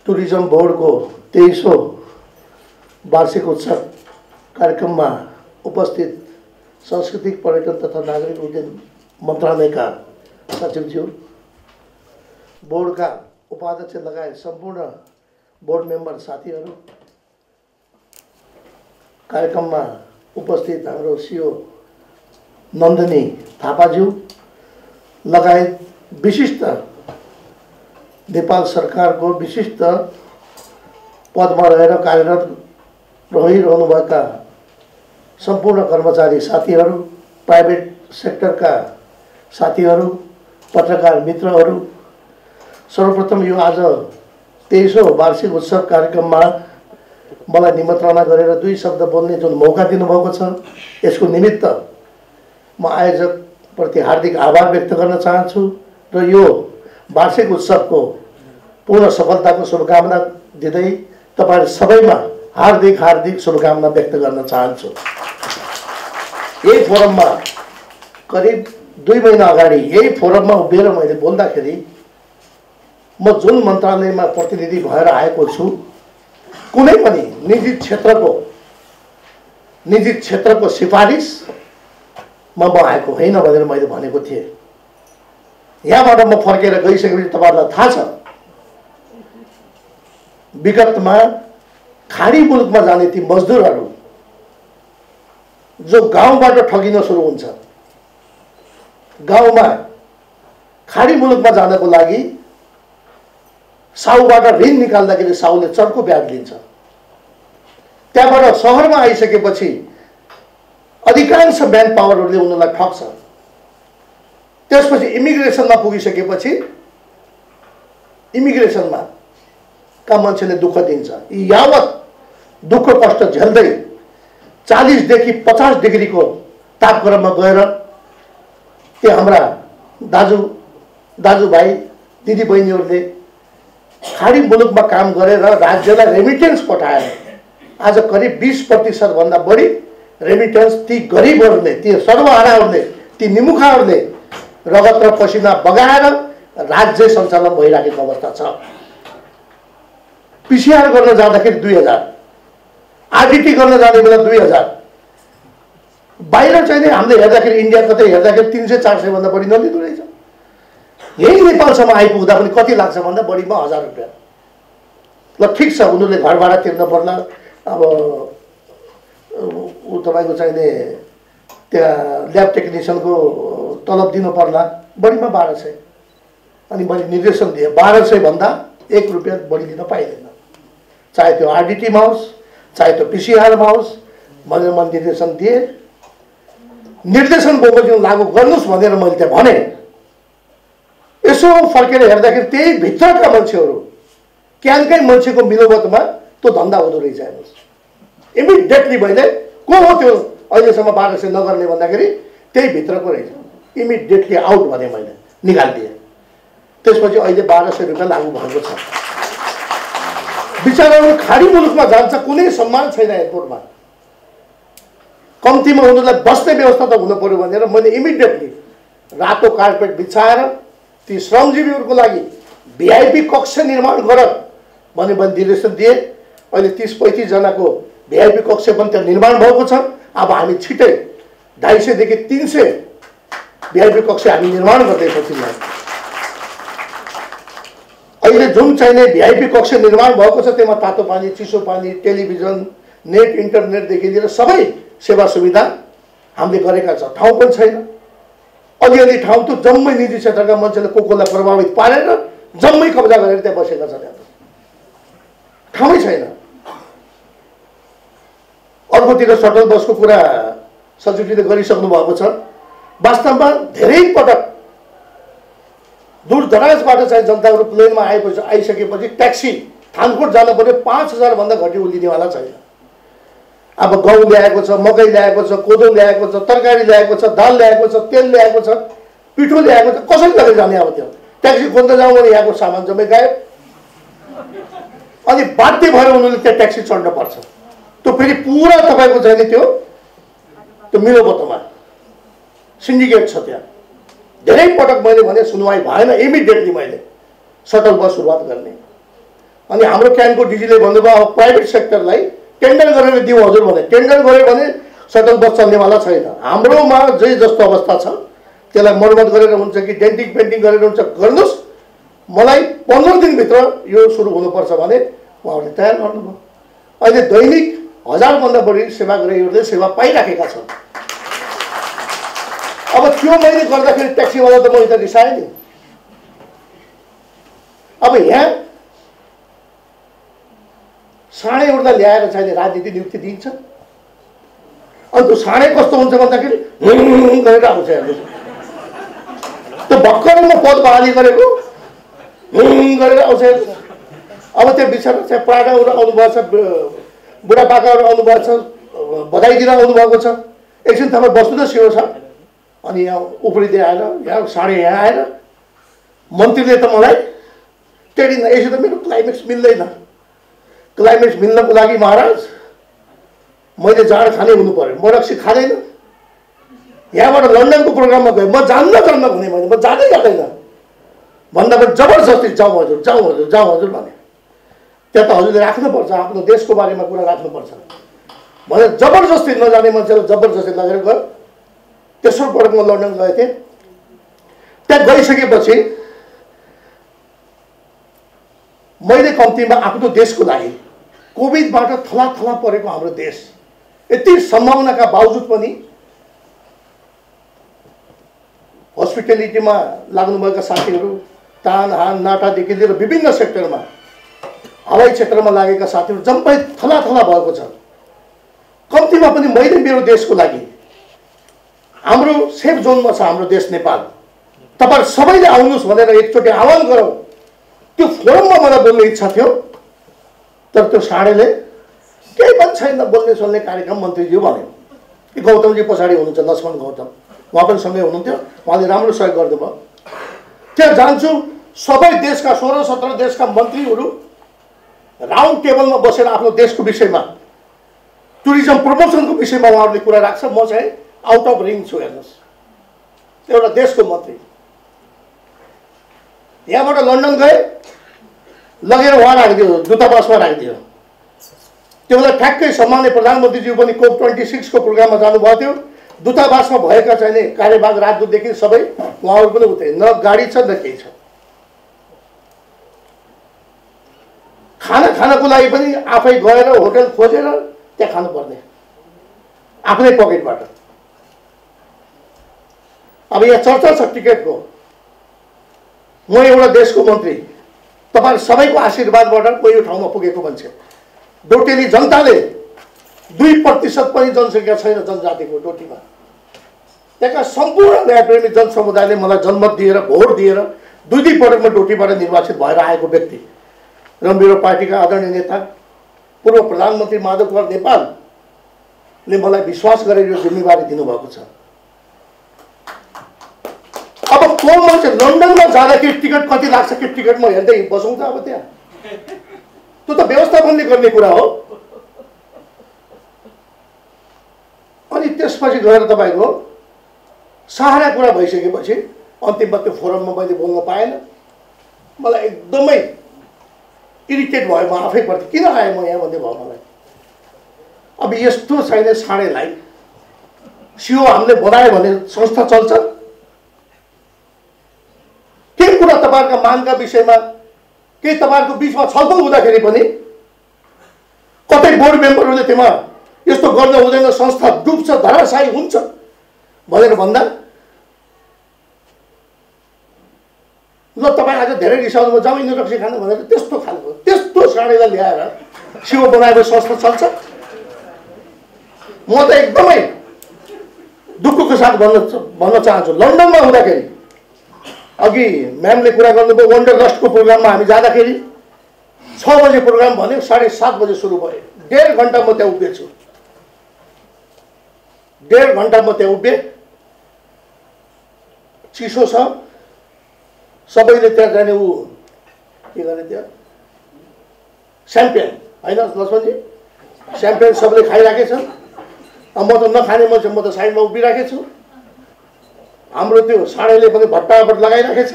Tourism board को 23औं वार्षिक उत्सव कार्यक्रम में उपस्थित सांस्कृतिक पर्यटन तथा नागरिक उड्डयन मंत्रालय का सचिवज्यू, बोर्ड का उपाध्यक्ष लगायत संपूर्ण बोर्ड मेंबर साथीहरू, कार्यक्रम में उपस्थित हाम्रो सीओ नन्दनी थापाज्यू लगायत विशिष्ट नेपाल सरकार को विशिष्ट पद में रहेर कार्यरत रहिरहनुभएका संपूर्ण कर्मचारी साथीहरू, प्राइवेट सेक्टर का साथीहरू, पत्रकार मित्रहरू, सर्वप्रथम यो आज 23औं वार्षिक उत्सव कार्यक्रम में मलाई निमन्त्रणा गरेर दुई शब्द बोल्ने जुन मौका दिनुभएको छ, यसको निमित्त म आयोजक प्रति हार्दिक आभार व्यक्त गर्न चाहन्छु र यो वार्षिक उत्सव को पूर्ण सफलता को शुभकामना दिँदै तपाईहरु सबैमा हार्दिक हार्दिक शुभकामना व्यक्त गर्न चाहन्छु। यही फोरम में करीब 2 महिना अगाडि यही फोरम में उभिएर मैले बोल्दाखेरि म जुन मन्त्रालयमा प्रतिनिधि भएर आएको छु, कुनै पनि निजी क्षेत्रको सिफारिस म आएको होइन भनेर मैले भनेको थिएँ। यहाँबाट म फर्केर गइसकेपछि तपाईहरुलाई थाहा छ, विगतमा खाडी मुलुकमा जाने ती मजदुरहरू जो गाउँबाट ठगिन सुरु हुन्छ, गाउँमा खाडी मुलुकमा जानको लागि साउबाट ऋण निकाल्दाखेरि साउले चर्को ब्याज लिन्छ। त्यहाँबाट शहरमा आइसकेपछि अधिकांश म्यान पावरहरूले उनीहरूलाई ठग्छ। त्यसपछि इमिग्रेसनमा पुगिसकेपछि इमिग्रेसनमा का मान्छेले दुःख दिन्छ। यावत दुःख कष्ट झेल्दै 40 देखि 50 डिग्री को तापक्रममा गएर त्यो हाम्रा दाजुभाइ दिदीबहिनीहरूले खाडी मुलुकमा काम गरेर राज्यलाई रेमिटेन्स पठाएर आज करिब 20% भन्दा बढी रेमिटेन्स ती गरिबहरूले, ती सर्वहाराहरूले, ती निमुखाहरूले रगत र पसिना बगाएर राज्य सञ्चालन भइरहेको अवस्था छ। पीसीआर गर्न जाँदाखेरि 2000, आरडीटी गर्न जाने बेला 2000, बाहिर चाहिँ हामीले हेर्दाखेरि इन्डिया कतै हेर्दाखेरि 300-400 भन्दा बढी नलिँदो रहेछ। यही नेपालसम्म आइपुग्दा पनि कति लाग्छ भन्दा बढीमा 1000 रुपैयाँ। ल ठीक छ, उनीहरूले घर भाडा तिर्न पर्ला, अब ऊ तपाईको चाहिने त्यहाँ ल्याब टेक्निशियनको तलब दिनु पर्ला, बढीमा 1200। अनि मैले निर्देशन दिएँ 1200 भन्दा 1 रुपैयाँ बढी दिन पाइँदैन, चाहे त्यो आरडीटी मा होस् चाहे त्यो पीसीआर मा होस् भनेर मैले निर्देशन दिएँ। निर्देशन बमोजिम लागू गर्नुस् भनेर मैले त्यहाँ भने। यसो फर्केर हेर्दाखेरि त्यही भित्रका मान्छेहरू, क्यानकै मान्छेको मिलोवतमा त्यो धन्दा हुँदो रहेछ। हेर्नुहोस्, इमिडिएटली मैले को हो त्यो अहिलेसम्म 1200 नगर्ने भन्दाखेरि त्यही भित्रको रहेछ, इमिडिएटली आउट भने मैले निकालिदिएँ। त्यसपछि अहिले 1200 रुपैयाँ लागू भएको छ। बिचाराहरू खाडी मुलुकमा जान्छ, कुनै सम्मान छैन एयरपोर्टमा, कम्तीमा उनीहरूलाई बस्ने व्यवस्था त हुनु पर्यो भनेर मैले इमिडिएटली रातो कार्पेट बिछाएर ती श्रमजीवीहरूको लागि भिआइपी कक्ष निर्माण गर भने मैले निर्देशन दिएँ। अहिले 30-35 जनाको भिआइपी कक्ष पनि त्यहाँ निर्माण भएको छ। अब हामी छिटै 250 देखि 300 भिआइपी कक्ष हामी निर्माण गर्दैछौँ। तिनीहरू अहिले जुन चाहिने भिआइपी कक्ष निर्माण भएको छ त्यसमा तातो पानी, चिसो पानी, टेलिभिजन, नेट, इन्टरनेटदेखि लिएर सबै सेवा सुविधा हामीले गरेका छौँ। ठाउँ पनि छैन, अलिअलि ठाउँ त जम्मै निजी क्षेत्रका मान्छेले कोलाई प्रभावित पारेर जम्मै कब्जा गरेर त्यहाँ बसेका छन्। ठाउँै छैन। अर्कोतिर सटल बसको कुरा सचिवजीले गरिसक्नु भएको छ। वास्तवमा धेरै पटक दूर दराजबाट चाहिँ जनताहरू प्लेनमा आइसकेपछि ट्याक्सी थानकोट जानु पर्यो, 5000 भन्दा घटी उलिनेवाला छैन। अब गहुँ ल्याएको छ, मकै ल्याएको छ, कोदो ल्याएको छ, तरकारी ल्याएको छ, दाल ल्याएको छ, तेल ल्याएको छ, पिठो ल्याएको छ, कसरी लगेर जाने? अब त्यो ट्याक्सी खोज्न जाउँ भने यहाँको सामान जम्मै गायब। अनि बाध्य भएर उनीहरूले त्यहाँ ट्याक्सी चढ्न पर्छ। त्यो फेरि पुरा तपाईँको चाहिँ त्यो मिलोबतमा सिन्डिकेट छ। त्यहाँ धेरै पटक मैले भने सुनवाई भएन। इमिडिएटली मैले सटल बस सुरुवात गर्ने अनि हाम्रो क्यानको डिजीले भन्नुभयो अब प्राइभेट सेक्टरलाई टेन्डर गरेर दिउँ हजुर भने। टेन्डर गऱ्यो भने सटल बस चल्नेवाला छैन। हाम्रोमा जे जस्तो अवस्था छ त्यसलाई मर्मत गरेर हुन्छ कि डेन्टिङ पेन्टिङ गरेर हुन्छ, गर्नुहोस्, मलाई 15 दिनभित्र यो सुरु हुनुपर्छ भने उहाँहरूले तयार गर्नुभयो। अहिले दैनिक 1000 भन्दा बढी सेवाग्राहीहरूले सेवा पाइराखेका छन्। अब त्यो मैले गर्दाखेरि ट्याक्सीवाला त मैले त रिसाएँ नि। अब यहाँ साँडे उड्दा ल्याएर चाहिँ राजनीति नियुक्ति दिन्छ। अनि त्यो साँडे कस्तो हुन्छ भन्दाखेरि गरेर आउँछ हेर्नुहोस्, त्यो भर्खरै म पद बहाली गरेको गरेर आउँछ हेर्नुहोस्। अब त्यो बिचरा चाहिँ प्राडाहरू आउनुभएको छ, बुढापाकाहरू आउनुभएको छ, बधाई दिन आउनुभएको छ। एकछिन तपाईँ बस्नु त सियो छ। अनि यहाँ उफ्रिँदै आएर यहाँ साँडे यहाँ आएर मन्त्रीले त मलाई टेडिन, यसो त मेरो क्लाइमेक्स मिल्दैन। क्लाइमेक्स मिल्नको लागि महाराज मैले जाँड खाने हुनु पर्यो। म रक्सी खाँदैन। यहाँबाट लन्डनको प्रोग्राममा गएँ, म जान्न भने मैले म जाँदै जाँदैन भन्दा पनि जबरजस्ती जाउँ हजुर जाउँ हजुर जाउँ हजुर भने। त्यहाँ त हजुरले राख्नुपर्छ, आफ्नो देशको बारेमा कुरा राख्नुपर्छ भनेर जबरजस्ती नजाने मान्छेलाई जबरजस्ती लगेर गयो। तेस्रो पटक म लन्डन गएको थिएँ। त्यहाँ गइसकेपछि मैले कम्तीमा आफ्नो देशको लागि, कोभिडबाट थला परेको हाम्रो देश, यति सम्भावनाका बावजुद पनि हस्पिटलिटीमा लाग्नुभएका साथीहरू, तान हान नाटादेखि लिएर विभिन्न सेक्टरमा, हवाई क्षेत्रमा लागेका साथीहरू जम्मै थला भएको छ। कम्तीमा पनि मैले मेरो देशको लागि, हाम्रो सेफ जोनमा छ हाम्रो देश नेपाल, तपाईँ सबैले आउनुहोस् भनेर एकचोटि आह्वान गरौँ। त्यो फोरममा मलाई बोल्ने इच्छा थियो, तर त्यो साँडेले केही पनि छैन बोल्ने सोल्ने कार्यक्रम मन्त्रीज्यू भन्यो। कि गौतमजी पछाडि हुनुहुन्छ, लक्ष्मण गौतम, उहाँ पनि सँगै हुनुहुन्थ्यो, उहाँले राम्रो सहयोग गरिदिनुभयो। त्यहाँ जान्छु, सबै देशका 16-17 देशका मन्त्रीहरू राउन्ड टेबलमा बसेर आफ्नो देशको विषयमा, टुरिज्म प्रमोसनको विषयमा उहाँहरूले कुरा राख्छ। म चाहिँ आउट अफ रिङ छु हेर्नुहोस्। एउटा देशको मन्त्री यहाँबाट लन्डन गए, लगेर वहाँ राखिदियो, दूतावासमा राखिदियो। त्यो बेला ठ्याक्कै सम्माननीय प्रधानमन्त्रीज्यू पनि COP26 को प्रोग्राममा जानुभएको थियो। दूतावासमा भएका चाहिने कार्यवाहक राजदूतदेखि सबै उहाँहरू पनि उतरे, न गाडी छ न केही छ। खानको लागि पनि आफै गएर होटल खोजेर त्यहाँ खानुपर्ने आफ्नै पकेटबाट। अब यहाँ चर्चा छ टिकटको। म एउटा देशको मन्त्री, तपाईँ सबैको आशीर्वादबाट म यो ठाउँमा पुगेको मान्छे। डोटेली जनताले 2% पनि जनसङ्ख्या छैन जनजातिको डोटीमा। त्यहाँका सम्पूर्ण न्यायप्रेमी जनसमुदायले मलाई जनमत दिएर भोट दिएर 2 पटकमा डोटीबाट निर्वाचित भएर आएको व्यक्ति र मेरो पार्टीका आदरणीय नेता पूर्व प्रधानमन्त्री माधव कुमार नेपालले मलाई विश्वास गरेर यो जिम्मेवारी दिनुभएको छ। अब को मान्छे लन्डनमा जाँदाखेरि टिकट कति लाग्छ कि टिकट म हेर्दै बसौँ त। अब त्यहाँ त्यो त व्यवस्थापनले गर्ने कुरा हो। अनि त्यसपछि गएर तपाईँको सारा कुरा भइसकेपछि अन्तिममा त्यो फोरममा मैले बोल्न पाएन। मलाई एकदमै इरिटेट भयो म आफैप्रति, किन आएँ म यहाँ भन्ने भयो मलाई। अब यस्तो छैन साँडेलाई सिओ हामीले बनायो भने संस्था चल्छ। के कुरा तपाईँहरूका मागका विषयमा केही तपाईँहरूको बिचमा छलफल हुँदाखेरि पनि कतै बोर्ड मेम्बरहरूले त्यसमा यस्तो गर्न हुँदैन, संस्था डुब्छ, धराशायी हुन्छ भनेर भन्दा ल तपाईँ आज धेरै रिसाउनु जाउँ यिनीहरू रक्सी खानु भनेर त्यस्तो खालको त्यस्तो साँडेलाई ल्याएर सिओ बनाएर संस्था चल्छ। म त एकदमै दुःखको साथ भन्न चाहन्छु। लन्डनमा हुँदाखेरि अघि म्यामले कुरा गर्नुभयो, वन्डरलस्टको प्रोग्राममा हामी जाँदाखेरि 6 बजे प्रोग्राम भन्यो, 7:30 बजे सुरु भयो। 1.5 घन्टा म त्यहाँ उभिएछु। 1.5 घन्टा म त्यहाँ उभिएँ। चिसो छ, सबैले त्यहाँ जाने ऊ के गरे त्यहाँ स्याम्पेन होइन लक्ष्मणजी, स्याम्पेन सबले खाइराखेको छ। अब म त नखाने मान्छे, म त साइडमा उभिराखेको छु। हाम्रो त्यो साँडेले पनि भट्टाबाट लगाइराखेको छ,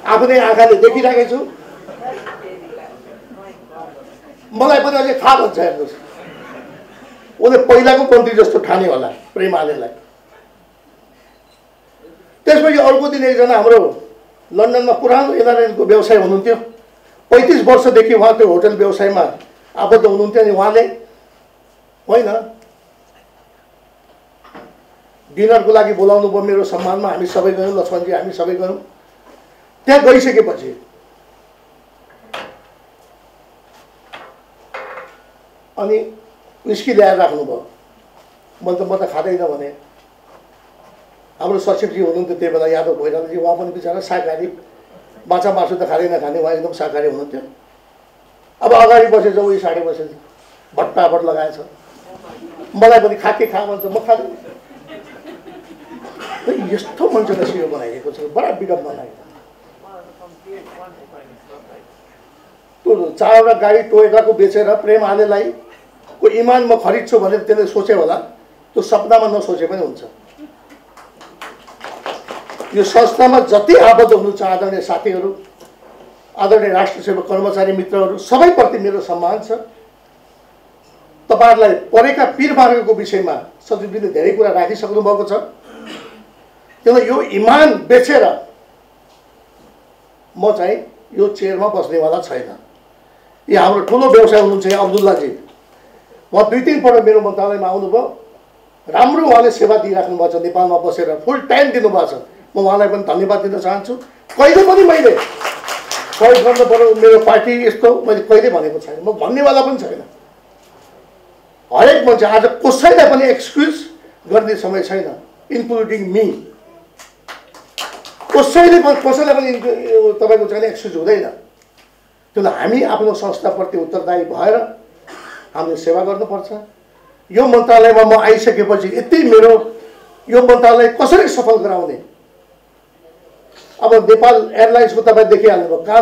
आफ्नै आँखाले देखिराखेको छु। मलाई पनि अझै खा भन्छ हेर्नुहोस्। उसले पहिलाको मन्त्री जस्तो ठाने होला प्रेम आलेलाई। त्यसपछि अर्को दिन एकजना हाम्रो लन्डनमा पुरानो एनआरएनको व्यवसाय हुनुहुन्थ्यो। 35 वर्षदेखि उहाँ त्यो होटल व्यवसायमा आबद्ध हुनुहुन्थ्यो। अनि उहाँले होइन डिनरको लागि बोलाउनु भयो मेरो सम्मानमा। हामी सबै गयौँ, लक्ष्मणजी हामी सबै गयौँ। त्यहाँ गइसकेपछि अनि विस्की ल्याएर राख्नुभयो। म त खाँदैन भने। हाम्रो सचिवजी हुनुहुन्थ्यो त्यही बेला यादव भइरहन्थ्यो। उहाँ पनि बिचरा शाकाहारी, माछा मासु त खाँदैन खाने, उहाँ एकदम शाकाहारी हुनुहुन्थ्यो। अब अगाडि बसेछ उही साडे बसेछ, भट्टाभट लगाएछ। मलाई पनि खाके खा भन्छ, म खाँदैन। यस्तो मान्छेलाई सियो बनाइएको छ, बडा विडम्बना लाग्यो। त्यो 4वटा गाडी टोयोटाको बेचेर प्रेम आलेलाई को इमान म खरिद्छु भनेर त्यसले सोचे होला। त्यो सपनामा नसोचे पनि हुन्छ। यो संस्थामा जति आबद्ध हुनुहुन्छ आदरणीय साथीहरू, आदरणीय राष्ट्रसेवक कर्मचारी मित्रहरू, सबैप्रति मेरो सम्मान छ। तपाईहरुलाई परेका पीरमार्गको विषयमा सचिवजीले धेरै कुरा राखिसक्नु भएको छ। किन यो इमान बेचेर म चाहिँ यो चेयरमा बस्नेवाला छैन। यो हाम्रो ठुलो व्यवसाय हुनुहुन्छ अब्दुल्लाजी। उहाँ 2-3 पल्ट मेरो मन्त्रालयमा आउनुभयो। राम्रो उहाँले सेवा दिइराख्नु भएको छ। नेपालमा बसेर फुल टाइम दिनुभएको छ। म उहाँलाई पनि धन्यवाद दिन चाहन्छु। कहिले पनि मैले सहयोग गर्नु पर्यो मेरो पार्टी यस्तो मैले कहिले भनेको छैन। म भन्नेवाला पनि छैन। हरेक मान्छे आज कसैलाई पनि एक्सक्युज गर्ने समय छैन, इन्क्लुडिङ मी। कसैलाई पनि तपाईँको चाहिँ एक्सक्युज हुँदैन। किन हामी आफ्नो संस्थाप्रति उत्तरदायी भएर हामीले सेवा गर्नुपर्छ। यो मन्त्रालयमा म आइसकेपछि यति मेरो यो मन्त्रालय कसरी सफल गराउने। अब नेपाल एयरलाइन्सको तपाईँ देखिहाल्नुभयो कहाँ